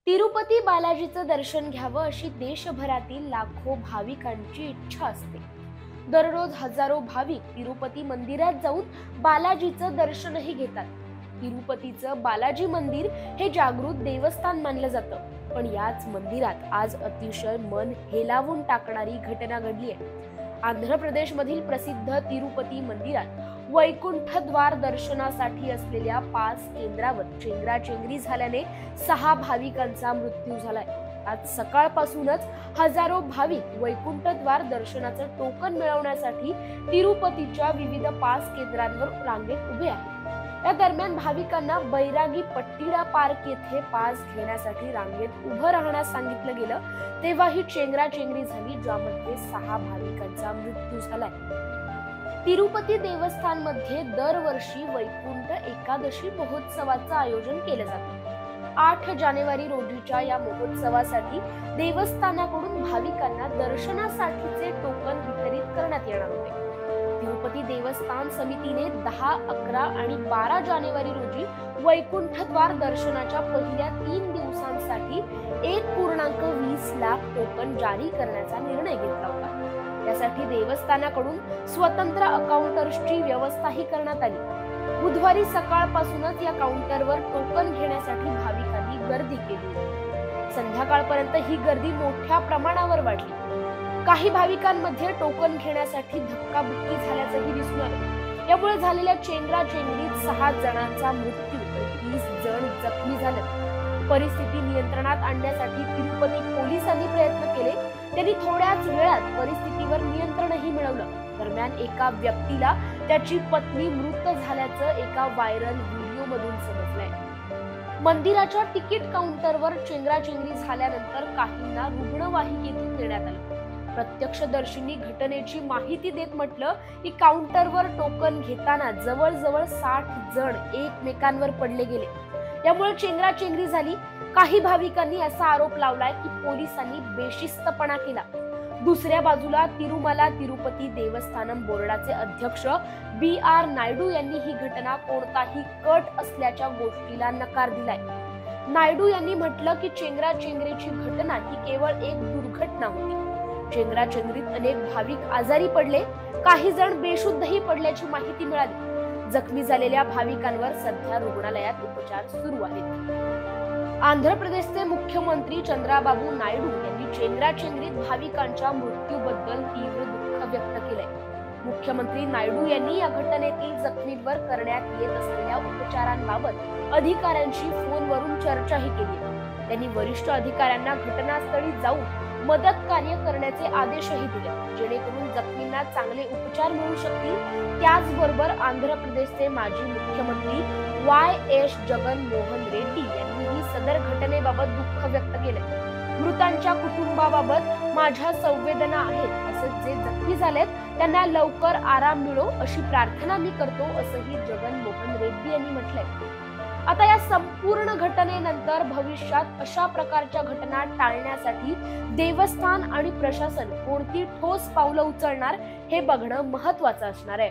तिरुपती बालाजीचं दर्शन घ्यावं अशी देशभरातील लाखो भाविकांची इच्छा असते। दररोज हजारो भाविक तिरुपती मंदिरात जाऊन बालाजीचं दर्शनही घेतात। तिरुपतीचं बालाजी मंदिर हे जागृत देवस्थान मानलं जातं, पण याच मंदिरात आज अतिशय मन हेलावून टाकणारी घटना घडली आहे। आंध्र प्रदेशमधील प्रसिद्ध तिरुपती मंदिरात वैकुंठ द्वार दर्शनासाठी असलेल्या 5 केंद्रावर चेंगराचेंगरी झाल्याने 6 भाविकांचा मृत्यू झालाय। आज सकाळपासूनच हजारो भाविक वैकुंठ द्वार दर्शनाचं टोकन मिळवण्यासाठी तिरुपतीच्या विविध 5 केंद्रांवर रांगेत उभे आहेत। या दरम्यान भाविकांना बैरागी पट्टीडा पार्क येथे पास घेण्यासाठी रांगेत उभं राहण्यास सांगितलं गेलं, तेव्हा ही चेंगराचेंगरी झाली, ज्यामध्ये 6 भाविकांचा मृत्यू झालाय। तिरुपती देवस्थान मध्ये दरवर्षी वैकुंठ एकादशी महोत्सवाचं आयोजन केलं जातं। 8 जानेवारी रोजीच्या या महोत्सवासाठी देवस्थानाकडून भाविकांना दर्शनासाठीचे टोकन वितरित करण्यात येणार होते। तिरुपती देवस्थान समितीने 10, 11 आणि 12 जानेवारी रोजी वैकुंठ द्वार दर्शनाच्या पहिल्या 3 दिवसांसाठी 1.20 लाख टोकन जारी करण्याचा निर्णय घेतला होता। यासाठी देवस्थानाकडून स्वतंत्र अकाउंटर्सची व्यवस्थाही करण्यात आली। बुधवारी सकाळपासूनच या काउंटरवर टोकन घेण्यासाठी भाविकांनी गर्दी केली। संध्याकाळपर्यंत ही गर्दी मोठ्या प्रमाणावर वाढली। काही भाविकांमध्ये टोकन घेण्यासाठी धक्काबुक्की झाल्याचंही दिसून आलं। यामुळे झालेल्या चेंगराचेंगरीत 6 जणांचा मृत्यू तर 30 जण जखमी झाले। परिस्थिती नियंत्रणात आणण्यासाठी तिरुपती पोलिसांनी प्रयत्न केले। त्यांनी थोड्याच वेळात परिस्थितीवर नियंत्रणही मिळवलं। दरम्यान एका व्यक्तीला त्याची पत्नी मृत झाल्याचं एका व्हायरल व्हिडिओमधून समजलंय। मंदिराच्या तिकीट काउंटरवर चेंगराचेंगरी झाल्यानंतर काहींना रुग्णवाहिकेतून नेण्यात आलं। प्रत्यक्षदर्शींनी घटनेची माहिती देत म्हटलं की काउंटरवर टोकन घेताना जवळजवळ 60 जण एकमेकांवर पडले गेले। यामुळे चेंगराचेंगरी झाली। काही भाविकांनी असा आरोप लावलाय की पोलिसांनी बेशिस्तपणा केला। दुसऱ्या बाजूला तिरुमला तिरुपती देवस्थानम बोर्डाचे अध्यक्ष BR नायडू यांनी ही घटना कोणताही कट असल्याच्या गोष्टीला नकार दिलाय। नायडू यांनी म्हटलं की चेंगराचेंगरीची घटना ही केवळ एक दुर्घटना होती। चेंगराचेंगरीत अनेक भाविक आजारी पडले, काही जण बेशुद्धही पडल्याची माहिती मिळाली। जखमी झालेल्या भाविकांवर सध्या रुग्णालयात उपचार सुरू आहेत। आंध्र प्रदेशचे मुख्यमंत्री चंद्राबाबू नायडू यांनी चेंगराचेंगरीत भाविकांच्या मृत्यूबद्दल तीव्र दुःख व्यक्त केलंय। मुख्यमंत्री नायडू यांनी या घटनेतील जखमींवर करण्यात येत असलेल्या उपचारांबाबत अधिकाऱ्यांशी फोनवरून चर्चाही केली। त्यांनी वरिष्ठ अधिकाऱ्यांना घटनास्थळी जाऊन मदत कार्य करण्याचे आदेशही दिले, जेणेकरून जखमींना चांगले उपचार मिळू शकतील। त्याचबरोबर आंध्र प्रदेशचे माजी मुख्यमंत्री YS जगनमोहन रेड्डी यांनीही सदर घटनेबाबत दुःख व्यक्त केले। मृतांच्या कुटुंबाबाबत माझ्या संवेदना आहेत, तसेच जे जखमी झालेत त्यांना लवकर आराम मिळो अशी प्रार्थना मी करतो, असंही जगनमोहन रेड्डी यांनी म्हटलंय। आता या संपूर्ण घटनेनंतर भविष्यात अशा प्रकारच्या घटना टाळण्यासाठी देवस्थान आणि प्रशासन कोणती ठोस पावलं उचलणार हे बघणं महत्त्वाचं असणार आहे।